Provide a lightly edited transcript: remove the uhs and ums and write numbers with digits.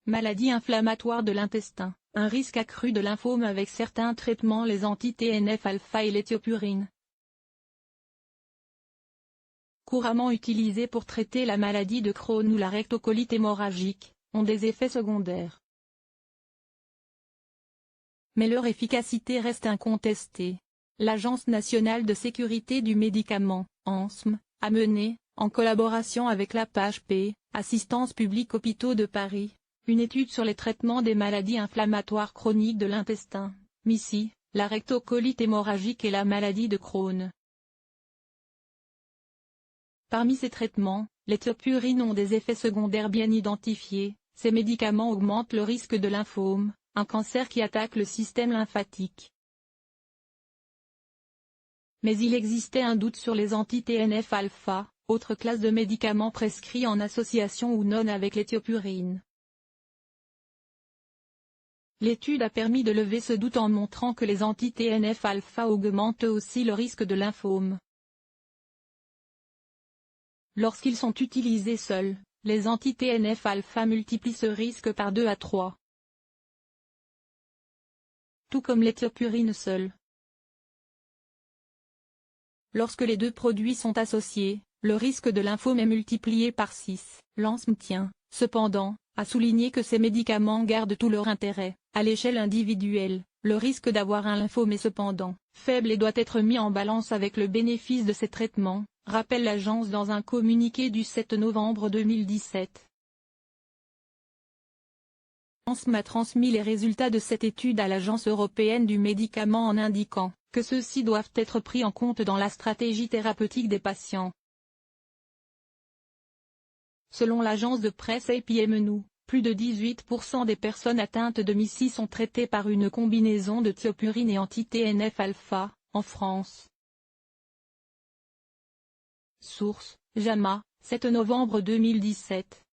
Maladie inflammatoire de l'intestin, un risque accru de lymphome avec certains traitements, les anti-TNF-alpha et l'éthiopurine. Couramment utilisés pour traiter la maladie de Crohn ou la rectocolite hémorragique, ont des effets secondaires. Mais leur efficacité reste incontestée. L'Agence nationale de sécurité du médicament, ANSM, a mené, en collaboration avec l'AP-HP, Assistance publique Hôpitaux de Paris, une étude sur les traitements des maladies inflammatoires chroniques de l'intestin, MICI, la rectocolite hémorragique et la maladie de Crohn. Parmi ces traitements, les thiopurines ont des effets secondaires bien identifiés. Ces médicaments augmentent le risque de lymphome, un cancer qui attaque le système lymphatique. Mais il existait un doute sur les anti-TNF-alpha, autre classe de médicaments prescrits en association ou non avec les thiopurines. L'étude a permis de lever ce doute en montrant que les anti-TNF-alpha augmentent aussi le risque de lymphome. Lorsqu'ils sont utilisés seuls, les anti-TNF-alpha multiplient ce risque par 2 à 3. Tout comme les thiopurines seules. Lorsque les deux produits sont associés, le risque de lymphome est multiplié par 6. L'ANSM tient, cependant, à souligner que ces médicaments gardent tout leur intérêt. À l'échelle individuelle, le risque d'avoir un lymphome est cependant faible et doit être mis en balance avec le bénéfice de ces traitements, rappelle l'agence dans un communiqué du 7 novembre 2017. l'ANSM a transmis les résultats de cette étude à l'Agence européenne du médicament en indiquant que ceux-ci doivent être pris en compte dans la stratégie thérapeutique des patients. Selon l'agence de presse APMNU, plus de 18% des personnes atteintes de MICI sont traitées par une combinaison de thiopurine et anti-TNF-alpha, en France. Source, JAMA, 7 novembre 2017.